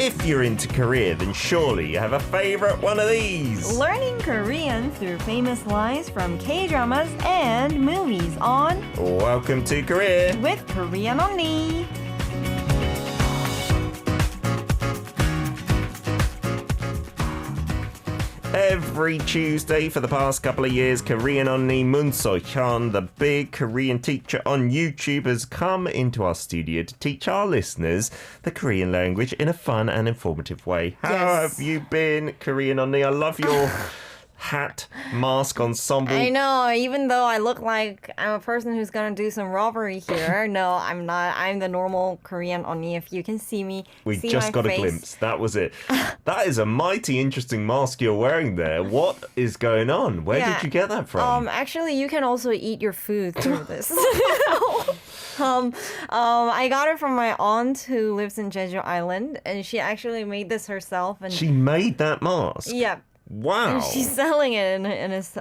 If you're into Korea, then surely you have a favorite one of these. Learning Korean through famous lines from K-dramas and movies on Welcome to Korea with Korean Unnie. Every Tuesday for the past couple of years, Korean Unnie Moon So-hyun, the big Korean teacher on YouTube, has come into our studio to teach our listeners the Korean language in a fun and informative way. How have you been, Korean Unnie? I love your hat, mask, ensemble. I know, even though I look like I'm a person who's gonna do some robbery here. No, I'm not. I'm the normal Korean Unnie. If you can see me, We see just my got face. a glimpse. That was it. That is a mighty interesting mask you're wearing there. What is going on? Where did you get that from? Actually, you can also eat your food through this. I got it from my aunt who lives in Jeju Island, and she actually made this herself. And She made that mask? yeah. Wow. And she's selling it in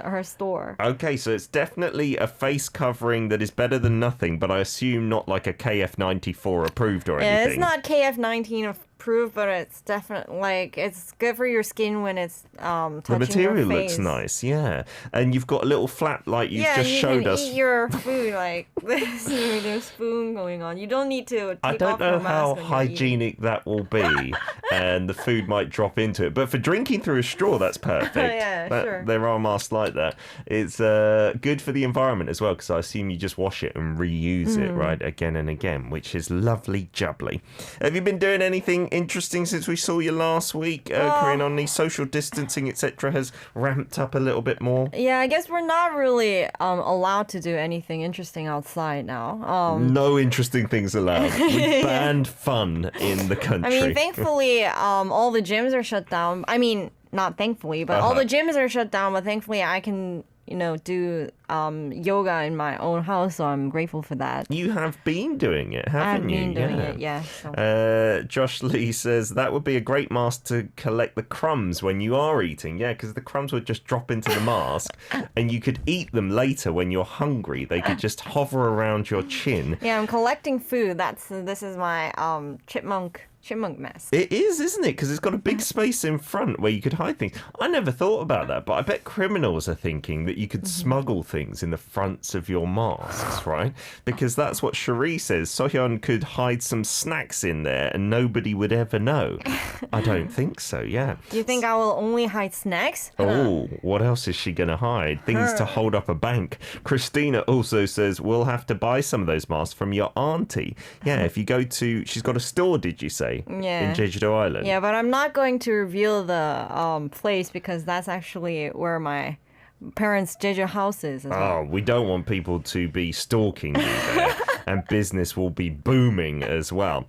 her store. Okay, so it's definitely a face covering that is better than nothing, but I assume not like a KF94 approved or Yeah, anything. it's not KF19 approved, but it's definitely like it's good for your skin when it's touching The material your face. looks nice, yeah. And you've got a little flap like you've just you showed can us. eat your food like this with a spoon going on. You don't need to take I don't off know your mask how when you're eating. hygienic that will be, and the food might drop into it. But for drinking through a straw, that's perfect. Yeah, sure. There are masks like that. It's good for the environment as well, because I assume you just wash it and reuse it, right, again and again, which is lovely jubbly. Have you been doing anything interesting since we saw you last week, Korean Unnie? Social distancing, etc., has ramped up a little bit more. Yeah, I guess we're not really allowed to do anything interesting outside now. No interesting things allowed. We banned fun in the country. I mean, thankfully, all the gyms are shut down. I mean, not thankfully, but all the gyms are shut down. But thankfully, I can, do yoga in my own house. So I'm grateful for that. You have been doing it, haven't I've you? been doing it, yeah. So. Josh Lee says that would be a great mask to collect the crumbs when you are eating. Yeah, because the crumbs would just drop into the mask and you could eat them later when you're hungry. They could just hover around your chin. Yeah, I'm collecting food. This is my chipmunk mask. It is, isn't it? Because it's got a big space in front where you could hide things. I never thought about that, but I bet criminals are thinking that you could smuggle things in the fronts of your masks, right? Because that's what Cherie says. Sohyun could hide some snacks in there and nobody would ever know. I don't think so, yeah. You think I will only hide snacks? Oh, what else is she going to hide? Things to hold up a bank. Christina also says, we'll have to buy some of those masks from your auntie. Yeah, if you go to, she's got a store, did you say? Yeah. In Jeju Island. Yeah, but I'm not going to reveal the place because that's actually where my parents' Jeju house is as well. Oh, we don't want people to be stalking you there. And business will be booming as well.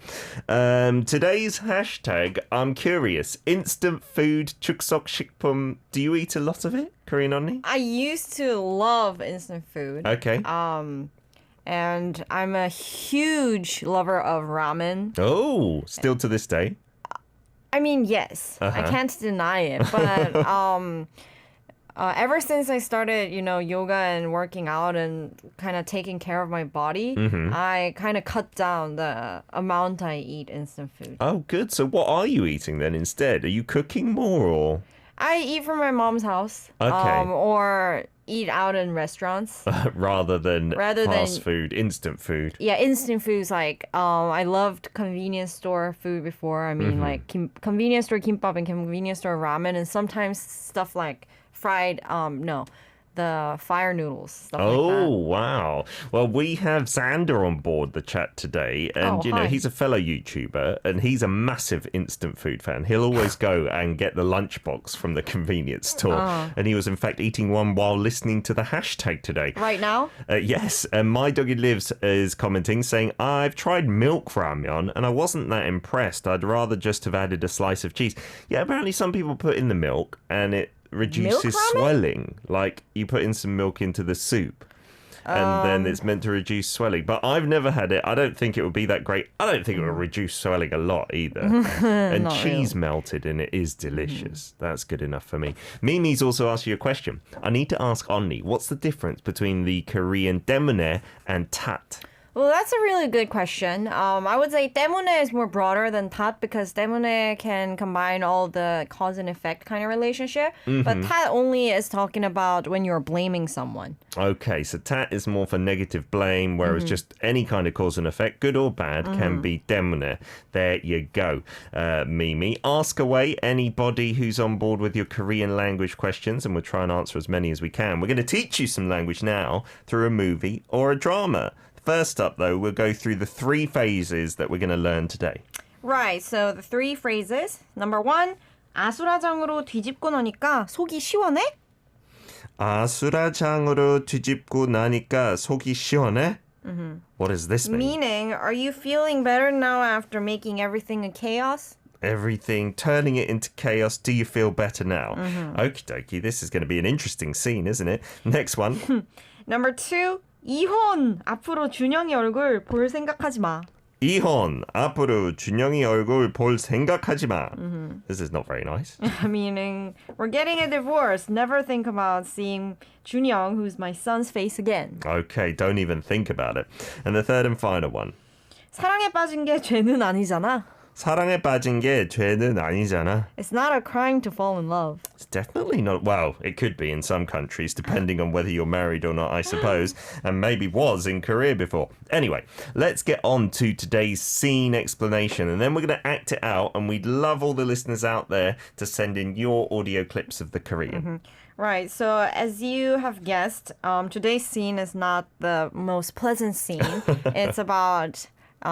Today's hashtag, I'm curious. Instant food, chuksok shikpum. Do you eat a lot of it, Korean Unnie? I used to love instant food. Okay. And I'm a huge lover of ramen. Oh, still to this day? I mean, yes. I can't deny it. But ever since I started, yoga and working out and kind of taking care of my body, I kind of cut down the amount I eat instant food. Oh, good. So what are you eating then instead? Are you cooking more or? I eat from my mom's house. Okay. Or eat out in restaurants. Rather than fast food, instant food. Yeah, instant foods like I loved convenience store food before. I mean, like convenience store kimbap and convenience store ramen, and sometimes stuff like fried the fire noodles, stuff like that. Oh, wow. Well, we have Xander on board the chat today. And, hi. he's a fellow YouTuber and he's a massive instant food fan. He'll always go and get the lunchbox from the convenience store. And he was, in fact, eating one while listening to the hashtag today. Right now? Yes. And My Doggy Lives is commenting, saying, I've tried milk ramyeon and I wasn't that impressed. I'd rather just have added a slice of cheese. Yeah, apparently some people put in the milk and it reduces swelling. Like you put in some milk into the soup and then it's meant to reduce swelling. But I've never had it. I don't think it would be that great. I don't think it will reduce swelling a lot either. And cheese melted in it is delicious. That's good enough for me. Mimi's also asked you a question. I need to ask Unnie, what's the difference between the Korean temune and tat? Well, that's a really good question. I would say 때문에 is more broader than 탓 because 때문에 can combine all the cause and effect kind of relationship. But 탓 only is talking about when you're blaming someone. Okay, so tat is more for negative blame, whereas just any kind of cause and effect, good or bad, can be 때문에. There you go, Mimi. Ask away anybody who's on board with your Korean language questions, and we'll try and answer as many as we can. We're going to teach you some language now through a movie or a drama. First up, though, we'll go through the 3 phases that we're going to learn today. Right, so the 3 phrases. Number 1, 아수라장으로 뒤집고 나니까 속이 시원해? 아수라장으로 뒤집고 나니까 속이 시원해? What does this mean? Meaning, are you feeling better now after making everything a chaos? Everything, turning it into chaos. Do you feel better now? Okie dokie, this is going to be an interesting scene, isn't it? Next one. Number 2, 이혼! 앞으로 준영이 얼굴 볼 생각하지 마. 이혼, 앞으로 준영이 얼굴 볼 생각하지 마. This is not very nice. Meaning, we're getting a divorce. Never think about seeing 준영, who's my son's face again. Okay, don't even think about it. And the third and final one. 사랑에 빠진 게 죄는 아니잖아. 사랑에 빠진 게 죄는 아니잖아. It's not a crime to fall in love. It's definitely not. Well, it could be in some countries, depending on whether you're married or not, I suppose, and maybe was in Korea before. Anyway, let's get on to today's scene explanation, and then we're going to act it out, and we'd love all the listeners out there to send in your audio clips of the Korean. Right, so as you have guessed, today's scene is not the most pleasant scene. It's about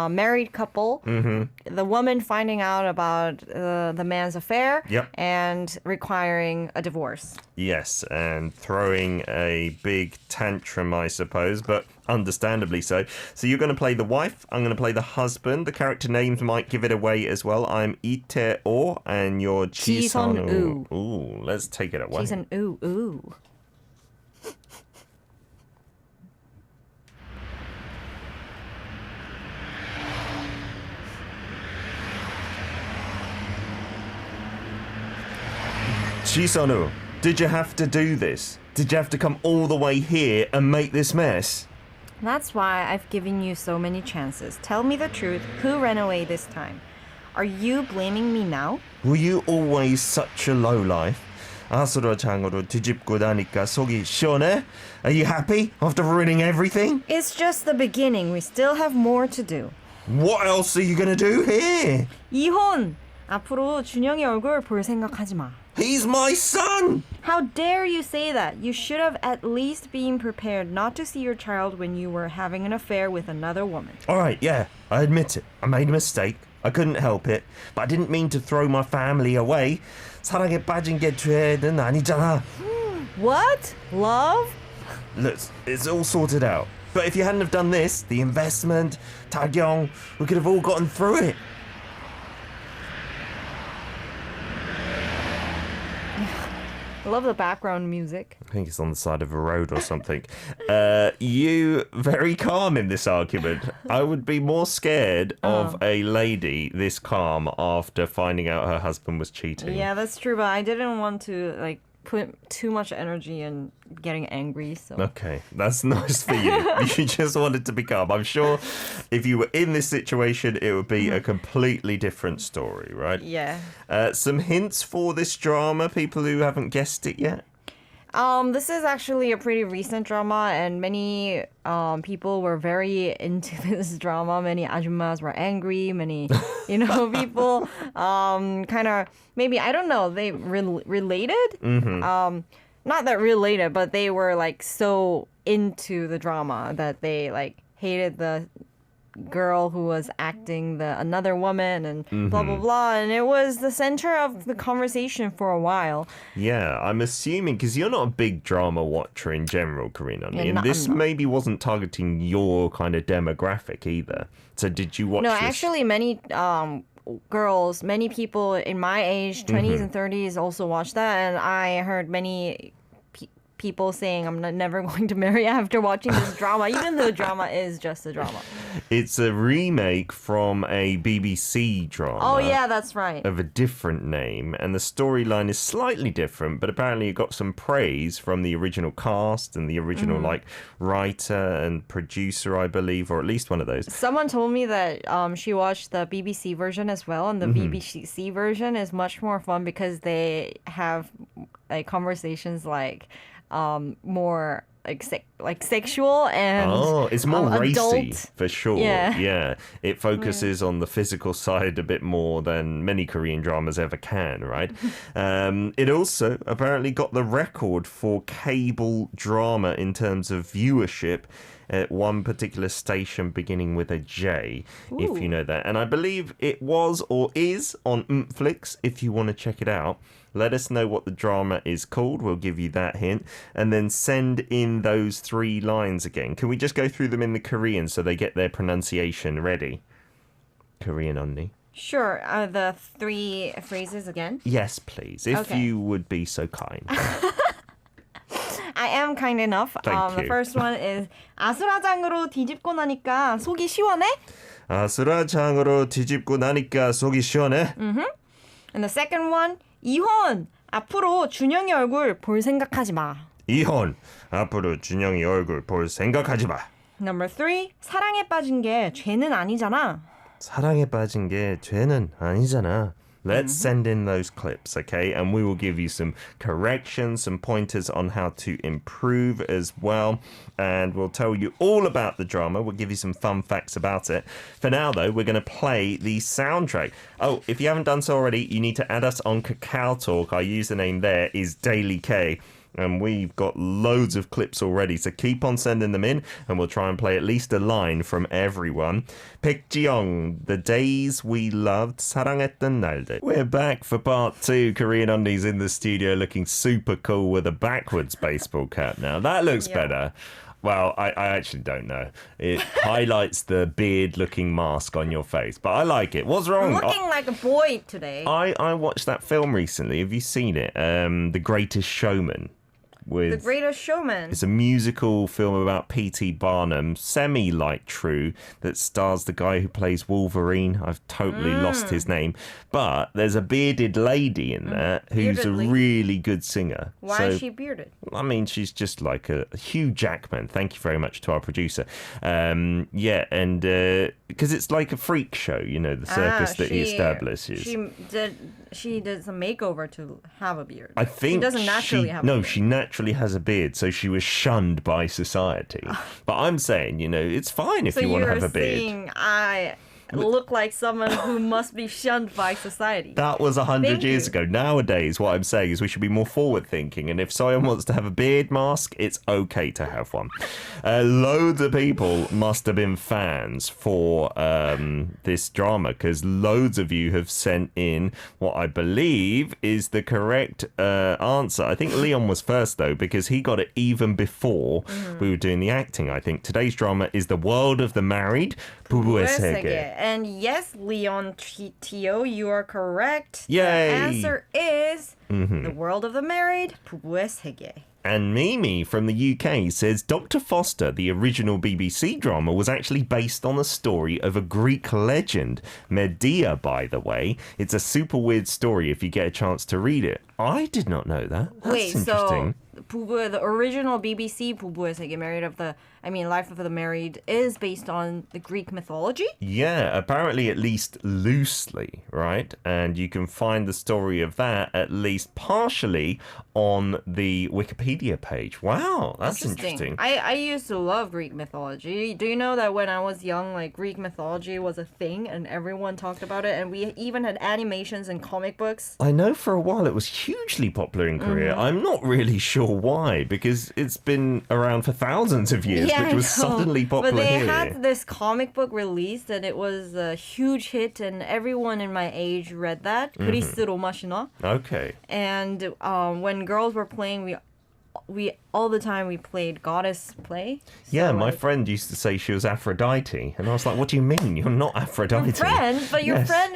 married couple, the woman finding out about the man's affair and requiring a divorce. Yes, and throwing a big tantrum, I suppose, but understandably so. So you're going to play the wife, I'm going to play the husband. The character names might give it away as well. I'm Itae-oh and you're Ji-sun-woo. Ooh, let's take it away. Ji-sun-woo. Ji-sun-woo, did you have to do this? Did you have to come all the way here and make this mess? That's why I've given you so many chances. Tell me the truth. Who ran away this time? Are you blaming me now? Were you always such a lowlife? 아수라장으로 뒤집고 나니까 속이 시원해? Are you happy after ruining everything? It's just the beginning. We still have more to do. What else are you going to do here? 이혼! 앞으로 준영이 얼굴 볼 생각하지 마. He's my son! How dare you say that? You should have at least been prepared not to see your child when you were having an affair with another woman. All right, yeah, I admit it. I made a mistake. I couldn't help it. But I didn't mean to throw my family away. 사랑에 빠진 게 죄는 아니잖아. What? Love? Look, it's all sorted out. But if you hadn't have done this, the investment, 타경, we could have all gotten through it. I love the background music. I think it's on the side of a road or something. You very calm in this argument. I would be more scared of a lady this calm after finding out her husband was cheating. Yeah, that's true, but I didn't want to put too much energy in getting angry. So okay, that's nice for you. You just wanted to be calm. I'm sure if you were in this situation, it would be a completely different story, right? Yeah. Some hints for this drama, people who haven't guessed it yet? This is actually a pretty recent drama, and many people were very into this drama. Many ajumas were angry. Many, people kind of maybe I don't know. They related. Not that related, but they were so into the drama that they hated the girl who was acting another woman and blah blah blah, and it was the center of the conversation for a while. Yeah, I'm assuming because you're not a big drama watcher in general, Korean Unnie, and this I'm not. maybe wasn't targeting your kind of demographic either. So did you watch No, this? actually many girls, many people in my age, 20s and 30s also watch that, and I heard many people saying I'm never going to marry after watching this drama, even though drama is just a drama. It's a remake from a BBC drama. Oh, yeah, that's right. Of a different name, and the storyline is slightly different, but apparently it got some praise from the original cast and the original writer and producer, I believe, or at least one of those. Someone told me that she watched the BBC version as well, and the BBC version is much more fun because they have like conversations like more like sexual and it's more racy adult. for sure. Yeah. It focuses on the physical side a bit more than many Korean dramas ever can, right? It also apparently got the record for cable drama in terms of viewership at one particular station beginning with a J, if you know that. And I believe it was or is on Netflix if you want to check it out. Let us know what the drama is called. We'll give you that hint. And then send in those 3 lines again. Can we just go through them in the Korean so they get their pronunciation ready? Korean Unnie. Sure. The 3 phrases again? Yes, please. If you would be so kind. I am kind enough. Thank you. The first one is 아수라장으로 뒤집고 나니까 속이 시원해? 아수라장으로 뒤집고 나니까 속이 시원해? And the second one, 이혼! 앞으로 준영이 얼굴 볼 생각하지 마. 이혼! 앞으로 준영이 얼굴 볼 생각하지 마. Number 3, 사랑에 빠진 게 죄는 아니잖아. 사랑에 빠진 게 죄는 아니잖아. Let's send in those clips, okay? And we will give you some corrections, some pointers on how to improve as well. And we'll tell you all about the drama. We'll give you some fun facts about it. For now, though, we're going to play the soundtrack. Oh, if you haven't done so already, you need to add us on Kakao Talk. Our username there is Daily K. And we've got loads of clips already, so keep on sending them in, and we'll try and play at least a line from everyone. Baekjeong, The Days We Loved, 사랑했던 날들. We're back for part 2. Korean Unnie's in the studio looking super cool with a backwards baseball cap now. That looks better. Well, I actually don't know. It highlights the beard-looking mask on your face, but I like it. What's wrong? I'm looking like a boy today. I watched that film recently. Have you seen it? The Greatest Showman. The Greatest Showman. It's a musical film about P.T. Barnum, semi-like true, that stars the guy who plays Wolverine. I've totally lost his name. But there's a bearded lady in there who's Bearded a lady? really good singer. Why is she bearded? I mean, she's just like a Hugh Jackman. Thank you very much to our producer. Because it's like a freak show, you know, the circus that he establishes. She did some makeover to have a beard. I think she doesn't naturally have a beard. No, she naturally has a beard, so she was shunned by society. But I'm saying, you know, it's fine if you want to have a beard. So you're saying I look like someone who must be shunned by society. That was 100 years ago. Nowadays, what I'm saying is we should be more forward-thinking, and if someone wants to have a beard mask, it's okay to have one. Loads of people must have been fans for this drama, because loads of you have sent in what I believe is the correct answer. I think Leon was first, though, because he got it even before we were doing the acting, I think. Today's drama is The World of the Married, 부부의 세계. And yes, Leon Tio, you are correct. Yay! The answer is The World of the Married, 부부의 세계. And Mimi from the UK says Dr. Foster, the original BBC drama, was actually based on the story of a Greek legend. Medea, by the way. It's a super weird story if you get a chance to read it. I did not know that. That's interesting. So the original BBC 부부의 세계, Life of the Married, is based on the Greek mythology? Yeah, apparently at least loosely, right? And you can find the story of that at least partially on the Wikipedia page. Wow, that's interesting. I used to love Greek mythology. Do you know that when I was young, like Greek mythology was a thing and everyone talked about it, and we even had animations and comic books? I know for a while it was hugely popular in Korea. I'm not really sure why, because it's been around for thousands of years, which was suddenly popular But they here. had this comic book released, and it was a huge hit, and everyone in my age read that. 그리스 로마 신화. Okay. And when girls were playing, we all the time we played goddess play. So Yeah, my friend used to say she was Aphrodite, and I was like, "What do you mean? You're not Aphrodite." Your friend, but your Yes. friend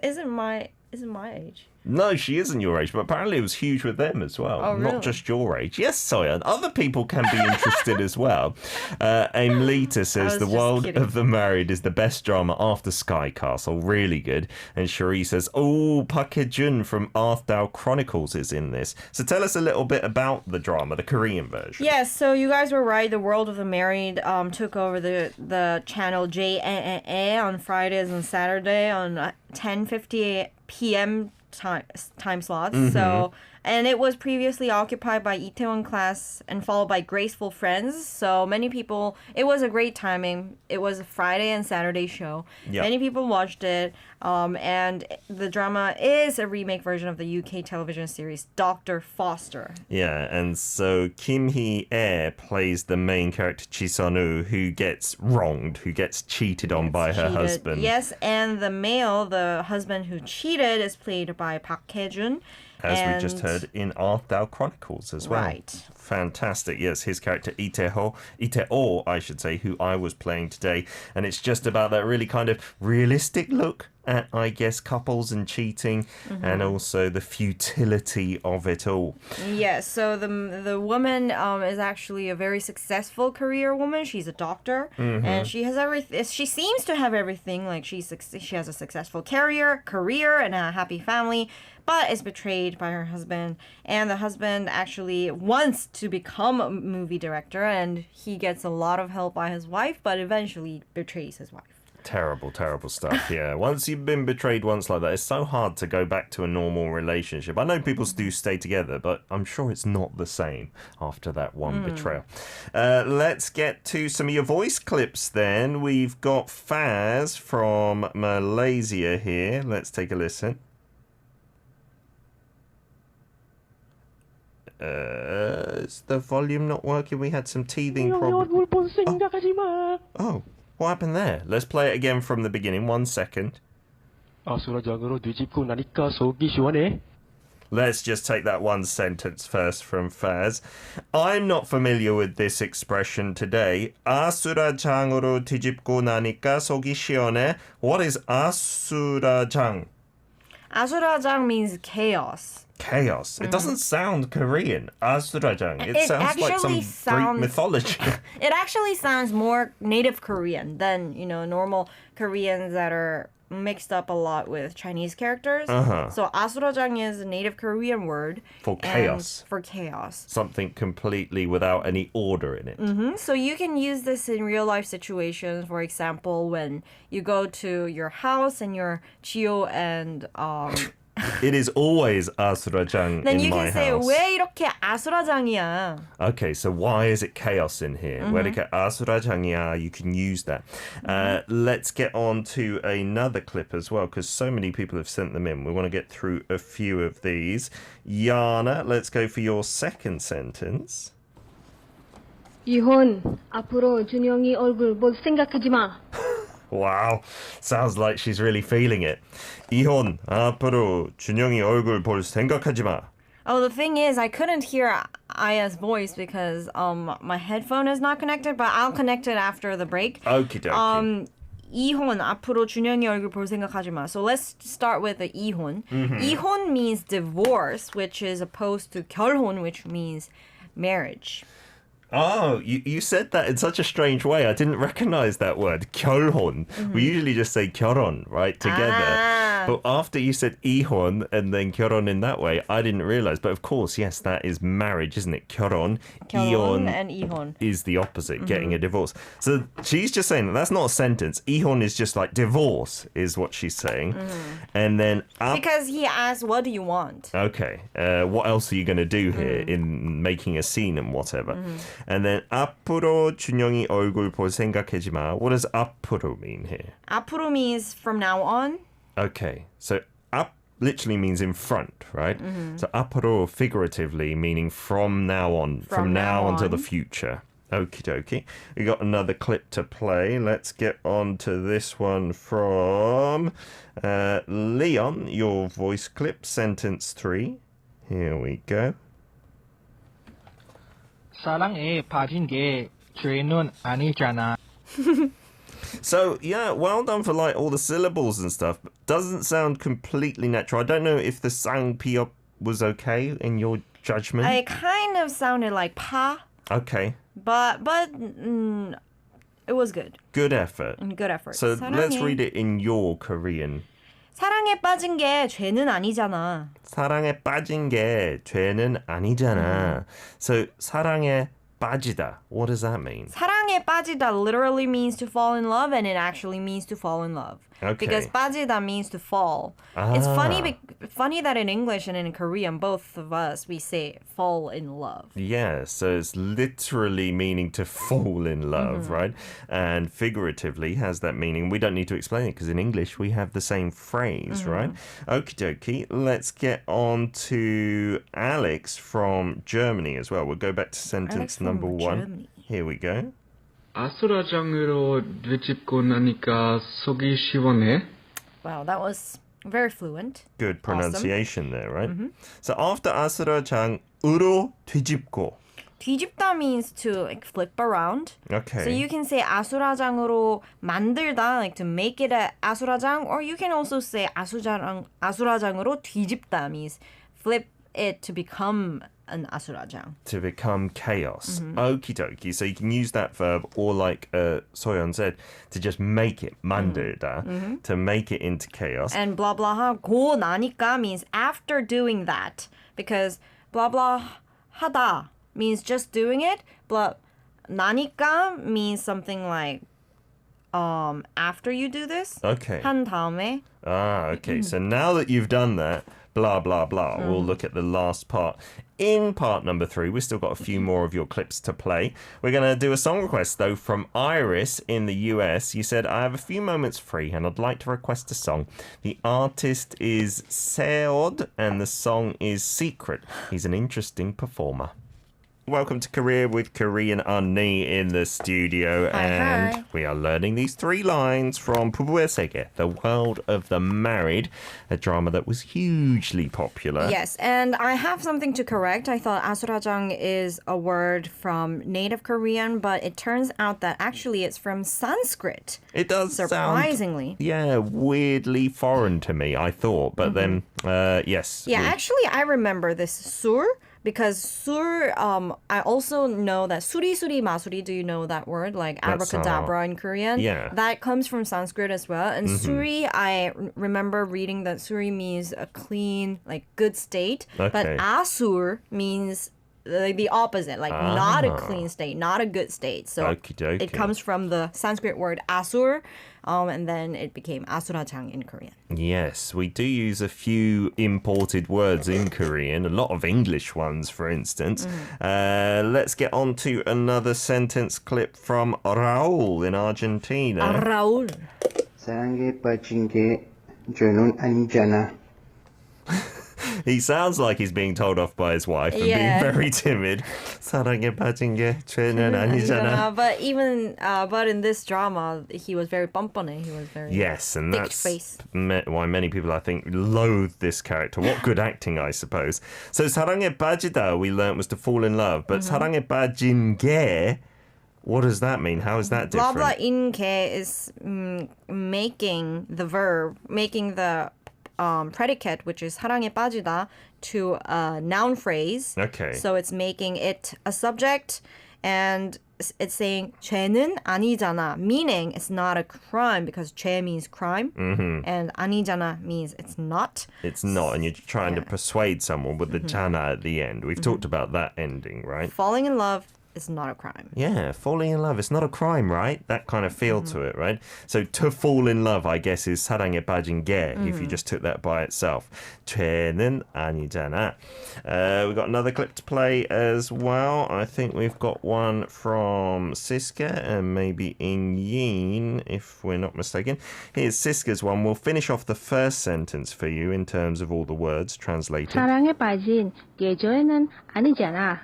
isn't my. isn't my age. No, she isn't your age, but apparently it was huge with them as well. Oh, really? Not just your age. Yes, Soyeon. Other people can be interested as well. Aimlita says The World of the Married is the best drama after Sky Castle. Really good. And Cherie says, oh, Park Hae-jun from Arthdale Chronicles is in this. So tell us a little bit about the drama, the Korean version. Yes, so you guys were right. The World of the Married took over the channel JNNA on Fridays and Saturday on 10:50 p.m. time slots. So, and it was previously occupied by Itaewon Class and followed by Graceful Friends. So many people, it was a great timing. It was a Friday and Saturday show. Yep. Many people watched it. And the drama is a remake version of the UK television series Dr. Foster. Yeah, and so Kim Hee-ae plays the main character Chi-sun-woo, who gets wronged, who gets cheated on by her husband. Yes, and the husband who cheated, is played by Park Hae-jun. As we just heard in Arthdale Chronicles as well. Right. Fantastic. Yes, his character Itaeo, I should say, who I was playing today. And it's just about that really kind of realistic look at, I guess, couples and cheating and also the futility of it all. Yes, so the woman is actually a very successful career woman. She's a doctor and she has everything. She seems to have everything. Like she has a successful career and a happy family, but is betrayed by her husband. And the husband actually wants to become a movie director, and he gets a lot of help by his wife, but eventually betrays his wife. Terrible, terrible stuff, yeah. Once you've been betrayed once like that, it's so hard to go back to a normal relationship. I know people do stay together, but I'm sure it's not the same after that one betrayal. Let's get to some of your voice clips then. We've got Faz from Malaysia here. Let's take a listen. Is the volume not working? We had some teething problems. Oh, what happened there? Let's play it again from the beginning. 1 second. 아수라장으로 뒤집고 나니까 속이 시원해. Let's just take that one sentence first from Faz. I'm not familiar with this expression today. 아수라장으로 뒤집고 나니까 속이 시원해. What is 아수라장? 아수라장 means chaos. Chaos. It doesn't sound Korean. 아수라장. It sounds like some Greek mythology. It actually sounds more native Korean than, normal Koreans that are mixed up a lot with Chinese characters. So 아수라장 is a native Korean word for chaos. For chaos. Something completely without any order in it. So you can use this in real life situations. For example, when you go to your house and your chiyo and It is always 아수라장 in my house. Then you can say 왜 이렇게 아수라장이야? Okay, so why is it chaos in here? 왜 이렇게 아수라장이야? You can use that. Let's get on to another clip as well, because so many people have sent them in. We want to get through a few of these. Yana, let's go for your second sentence. 이혼. 앞으로 준영이 얼굴 볼 생각하지 마. Wow, sounds like she's really feeling it. 이혼, 앞으로 준영이 얼굴 볼 생각하지 마. Oh, the thing is, I couldn't hear Aya's voice because my headphone is not connected, but I'll connect it after the break. Okie dokie. 이혼, 앞으로 준영이 얼굴 볼 생각하지 마. So let's start with the 이혼. 이혼 means divorce, which is opposed to 결혼, which means marriage. Oh, you said that in such a strange way. I didn't recognize that word, 결혼. We usually just say 결혼, right, together. But after you said 이혼 and then 결혼 in that way, I didn't realize. But of course, yes, that is marriage, isn't it? 결혼, 결혼 and 이혼 is the opposite, getting a divorce. So she's just saying that's not a sentence. 이혼 is just like divorce, is what she's saying. And then because he asked, "What do you want?" Okay, what else are you going to do here in making a scene and whatever? And then 앞으로 준영이 얼굴 볼 생각하지 마. What does 앞으로 mean here? 앞으로 means from now on. Okay, so 앞 literally means in front, right? So 앞으로 figuratively meaning from now on, from now on to the future. Okie dokie. We got another clip to play. Let's get on to this one from Leon, your voice clip, sentence 3. Here we go. 사랑에 빠진 게 죄는 아니잖아. So, yeah, well done for like all the syllables and stuff. doesn't sound completely natural. I don't know if the sang piop was okay in your judgment. It kind of sounded like pa, Okay. but it was good. Good effort. Good effort. So 사랑해. let's read it in your Korean. 사랑에 빠진 게 죄는 아니잖아. 사랑에 빠진 게 죄는 아니잖아. So 사랑에 빠지다. What does that mean? 사랑에 빠지다 literally means to fall in love, and it actually means to fall in love. Okay. Because 빠지다 means to fall. It's funny that in English and in Korean, both of us, we say fall in love. Yeah, so it's literally meaning to fall in love, right? And figuratively has that meaning. We don't need to explain it because in English we have the same phrase, right? Okie dokie. Let's get on to Alex from Germany as well. We'll go back to sentence number one. Germany. Here we go. 아수라장으로 뒤집고 나니까 속이 시원해. Wow, that was very fluent. Good pronunciation there, right? So after 아수라장으로 뒤집고. 뒤집다 means to like flip around. Okay. So you can say 아수라장으로 만들다, like to make it a 아수라장, or you can also say 아수라장으로 뒤집다 means flip it to become an 아수라장. To become chaos. Okie dokie. So you can use that verb, or like Soyeon said, to just make it, 만들다, to make it into chaos. And blah blah 하고 나니까 means after doing that. Because blah blah 하다 means just doing it. Blah 나니까 means something like after you do this. Okay. 한 다음에. Okay. So now that you've done that, blah, blah, blah, we'll look at the last part. In part number 3, we've still got a few more of your clips to play. We're going to do a song request, though, from Iris in the US. You said, I have a few moments free and I'd like to request a song. The artist is Seod and the song is Secret. He's an interesting performer. Welcome to Korea with Korean Unnie in the studio. And hi. we are learning these 3 lines from 부부의 세계, The World of the Married, a drama that was hugely popular. Yes, and I have something to correct. I thought 아수라장 is a word from native Korean, but it turns out that actually it's from Sanskrit. It does Surprisingly. sound, yeah, weirdly foreign to me, I thought. But then, yes. Yeah, actually, I remember this sur. Because sur, I also know that suri masuri, do you know that word? Like That's abracadabra in Korean. Yeah. That comes from Sanskrit as well. And suri, I remember reading that suri means a clean, like good state. Okay. But asur means like the opposite, like not a clean state, not a good state. So Okie dokie. it comes from the Sanskrit word asur, and then it became asurajang in Korean. Yes, we do use a few imported words in Korean, a lot of English ones, for instance. Let's get on to another sentence clip from Raul in Argentina. Raul. 사랑에 빠진 게 죄는 아니잖아. He sounds like he's being told off by his wife and being very timid. 사랑에 빠진 게 죄는 아니잖아. But even but in this drama, he was very 뻔뻔해. He was very Yes, and thick that's face. why many people, I think, loathe this character. What good acting, I suppose. So 사랑에 빠지다, we learnt, was to fall in love. But 사랑에 빠진 게, what does that mean? How is that Blah different? blah in ke is making the verb, making the predicate, which is 사랑에 빠지다, to a noun phrase. Okay. So it's making it a subject, and it's saying 죄는 아니잖아, meaning it's not a crime, because 죄 means crime, and 아니잖아 means it's not. It's not, and you're trying to persuade someone with the jana at the end. We've talked about that ending, right? Falling in love is not a crime. Yeah, falling in love. It's not a crime, right? That kind of feel to it, right? So to fall in love, I guess, is 사랑에 빠진 게, if you just took that by itself. 죄는 아니잖아. We've got another clip to play as well. I think we've got one from Siska and maybe Yin, if we're not mistaken. Here's Siska's one. We'll finish off the first sentence for you in terms of all the words translated. 사랑에 빠진 게 죄는 아니잖아.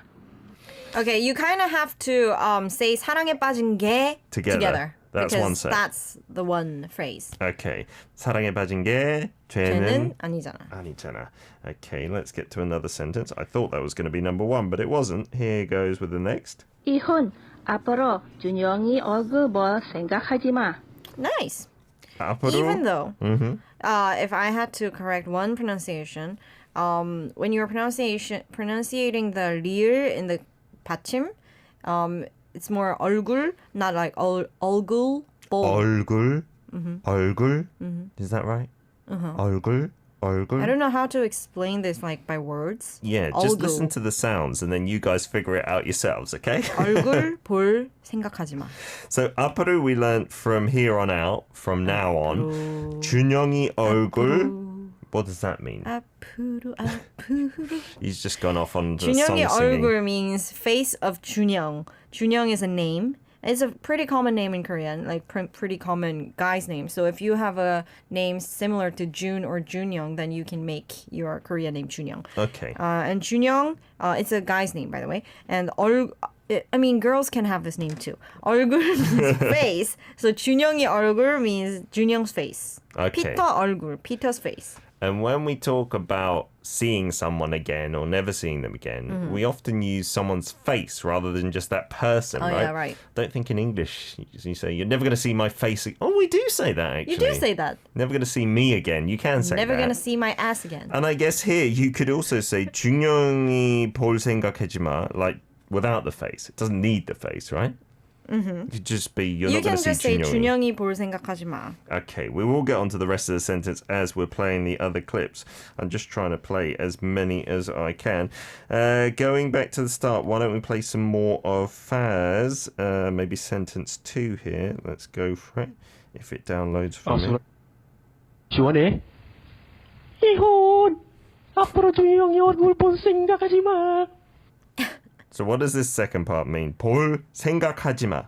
Okay, you kind of have to say 사랑에 빠진 게 Together. That's because one set. that's the one phrase. Okay. 사랑에 빠진 게 죄는 죄는 아니잖아. 아니잖아. Okay, let's get to another sentence. I thought that was going to be number 1, but it wasn't. Here goes with the next. 이혼 앞으로 준영이 얼굴 볼 생각하지 마. Nice. 앞으로. Even though if I had to correct one pronunciation, when you're pronunciating the 리을 in the 받침, it's more 얼굴, not like 얼굴. 얼굴? 얼굴? Is that right? 얼굴? 얼굴? I don't know how to explain this like by words. Yeah, just 얼굴. listen to the sounds and then you guys figure it out yourselves, okay? 얼굴 볼 생각하지 마. So 앞으로 we learnt from here on out, from now on. 준영이 얼굴. What does that mean? 앞으로 앞으로. He's just gone off on the song 준영이 singing. 얼굴 means face of 준영. 준영 is a name. It's a pretty common name in Korean, like pretty common guy's name. So if you have a name similar to Jun or Junyoung, then you can make your Korean name Junyoung. Okay. And Junyoung, it's a guy's name, by the way. And girls can have this name too. 얼굴 means face. So 준영이 얼굴 means Junyoung's face. Okay. 피터 얼굴, Peter's face. And when we talk about seeing someone again or never seeing them again, we often use someone's face rather than just that person, right? Yeah, right. Don't think in English you say, you're never going to see my face. Oh, we do say that, actually. You do say that. Never going to see me again. You can say Never that. gonna see my ass again. And I guess here you could also say 준영이 볼 생각하지 마, like without the face. It doesn't need the face, right? You could just be, you're You not going can to just see say 준영이. 준영이 볼 생각하지 마. Okay, we will get onto the rest of the sentence as we're playing the other clips. I'm just trying to play as many as I can. Going back to the start, why don't we play some more of Faz? Maybe sentence 2 here. Let's go for it. If it downloads for me. 시원해? 이혼! 앞으로 준영이 얼굴 볼 생각하지 마. So what does this second part mean? 볼 생각하지 마.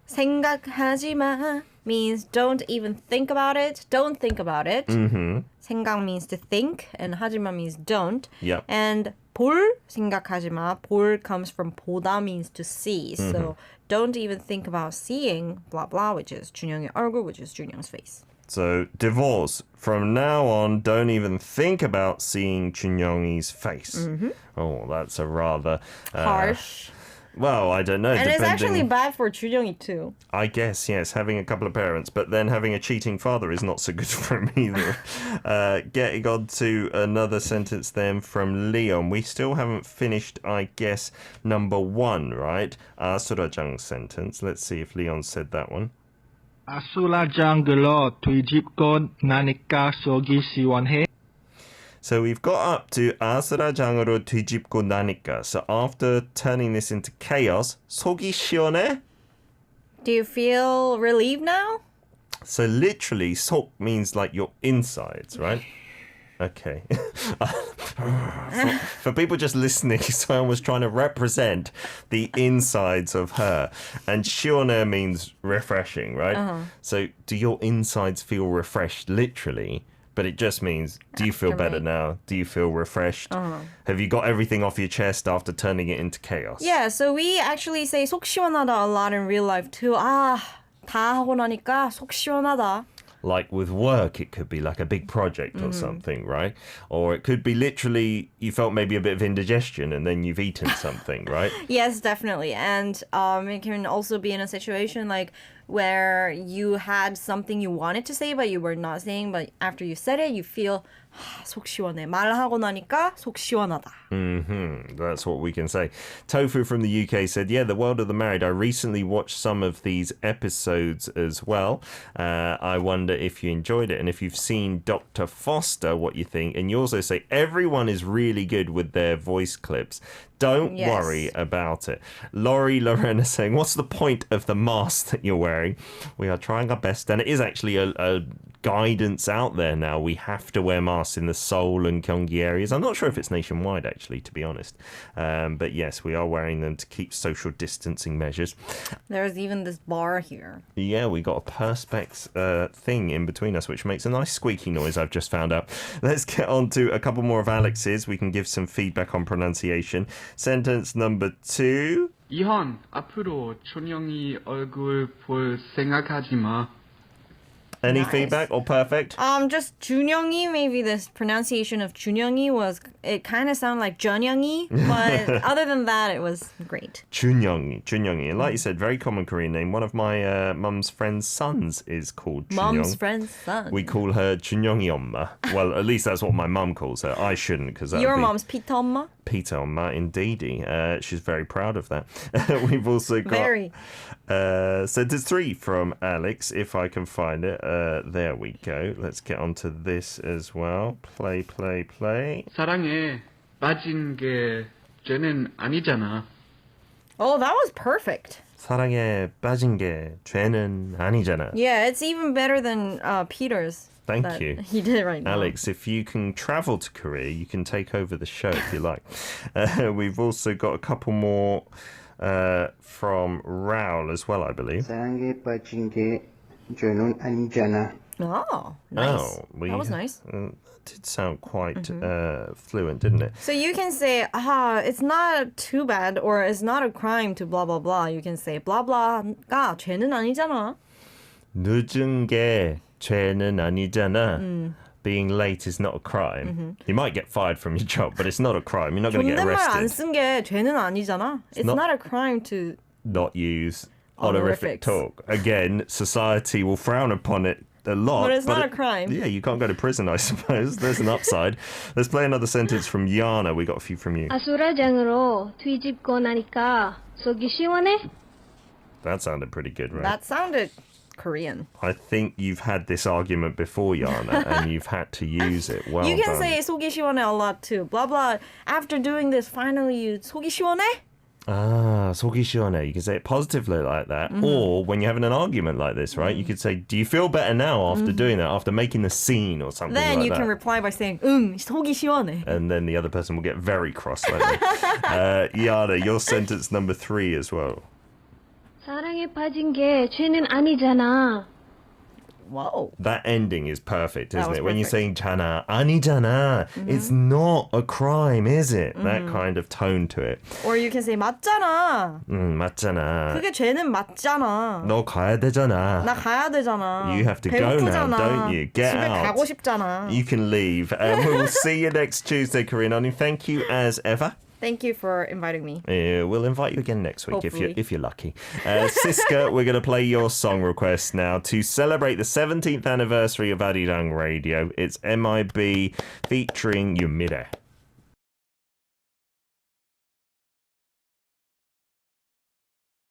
생각하지 마 means don't even think about it. Don't think about it. 생각 means to think, and 하지마 means don't. Yep. And 볼 생각하지 마. 볼 comes from 보다 means to see. So don't even think about seeing blah blah, which is 준영의 얼굴, which is 준영's face. So divorce. From now on, don't even think about seeing 준영이's face. Oh, that's a rather Harsh. Well, I don't know. And it's depending, actually bad for 준영이 too. I guess, yes, having a couple of parents, but then having a cheating father is not so good for him either. Getting on to another sentence then from Leon. We still haven't finished, I guess, number 1, right? 아수라장 sentence. Let's see if Leon said that one. 아수라장으로 뒤집고 나니까 속이 시원해. So we've got up to 아수라장으로 뒤집고 나니까. So after turning this into chaos, 속이 시원해? Do you feel relieved now? So literally, 속 means like your insides, right? Okay. For people just listening, Soyeon was trying to represent the insides of her. And 시원해 means refreshing, right? So do your insides feel refreshed, literally? But it just means, do you feel better now? Do you feel refreshed? Have you got everything off your chest after turning it into chaos? Yeah, so we actually say 속 시원하다 a lot in real life too. 다 하고 나니까 속 시원하다. Like with work, it could be like a big project or something, right? Or it could be literally you felt maybe a bit of indigestion and then you've eaten something, right? Yes, definitely. And it can also be in a situation like where you had something you wanted to say but you were not saying, but after you said it, you feel 속 시원해. 말하고 나니까 속 시원하다. That's what we can say. Tofu from the UK said, yeah, The World of the Married. I recently watched some of these episodes as well. I wonder if you enjoyed it. And if you've seen Dr. Foster, what you think. And you also say, everyone is really good with their voice clips. Don't worry about it. Laurie Lorena saying, what's the point of the mask that you're wearing? We are trying our best. And it is actually a guidance out there now. We have to wear masks in the Seoul and Gyeonggi areas. I'm not sure if it's nationwide, actually, to be honest. But yes, we are wearing them to keep social distancing measures. There's even this bar here. Yeah, we got a perspex thing in between us, which makes a nice squeaky noise, I've just found out. Let's get on to a couple more of Alex's. We can give some feedback on pronunciation. Sentence number 2. 이현, 앞으로 준영이 얼굴 볼 생각하지 마. Any Nice. feedback or perfect? Just 준영이, maybe this pronunciation of 준영이 it kind of sounded like 준영이, but other than that, it was great. 준영이. And like you said, very common Korean name. One of my mum's friend's sons is called Junyoung. Mom's friend's son. We call her 준영이 엄마. Well, at least that's what my mum calls her. I shouldn't, because that Your would be mom's Peter 엄마? Peter 엄마, indeedy. She's very proud of that. We've also got Very. sentence 3 from Alex, if I can find it. There we go. Let's get onto this as well. Play. 사랑에 빠진 게 죄는 아니잖아. Oh, that was perfect. 사랑에 빠진 게 죄는 아니잖아. Yeah, it's even better than Peter's. Thank that you. He did right now. Alex, if you can travel to Korea, you can take over the show if you like. We've also got a couple more from Raul as well, I believe. 사랑에 빠진 게 죄는 아니잖아. Oh, nice. That was nice. That did sound quite fluent, didn't it? So you can say, it's not too bad, or it's not a crime to blah, blah, blah. You can say, blah, blah가 죄는 아니잖아. 늦은 게 죄는 아니잖아. Being late is not a crime. You might get fired from your job, but it's not a crime. You're not going to get 존댓말 안 arrested. 쓴 게 죄는 아니잖아. It's not- not a crime to... Not use honorific Honorifics. talk. Again, society will frown upon it a lot. But it's not a crime. Yeah, you can't go to prison, I suppose. There's an upside. Let's play another sentence from Yana. We got a few from you. 아수라장으로 뒤집고 나니까 속이 시원해? That sounded pretty good, right? That sounded Korean. I think you've had this argument before, Yana, and you've had to use it. Well You can done. say 속이 시원해 a lot too. Blah, blah. After doing this, finally you 속이 시원해? 속이 시원해. You can say it positively like that. Or when you're having an argument like this, right? You could say, do you feel better now after doing that, after making the scene or something Then like you that? can reply by saying, 속이 시원해. And then the other person will get very cross like me. Yana, your sentence number 3 as well. 사랑에 빠진 게 죄는 아니잖아. Whoa. That ending is perfect, That isn't was it? When you're perfect. saying jana, 아니잖아, it's not a crime, is it? That kind of tone to it. Or you can say 맞잖아. 맞잖아. 그게 죄는 맞잖아. 너 가야 되잖아. 나 가야 되잖아. You have to go now, 배고프잖아. don't you? Get 집에 out. 가고 싶잖아. You can leave. We'll see you next Tuesday, Korean Unnie. Thank you as ever. Thank you for inviting me. We'll invite you again next week Hopefully. if you're lucky. Siska, we're going to play your song request now to celebrate the 17th anniversary of ARIRANG Radio. It's MIB featuring Yumire.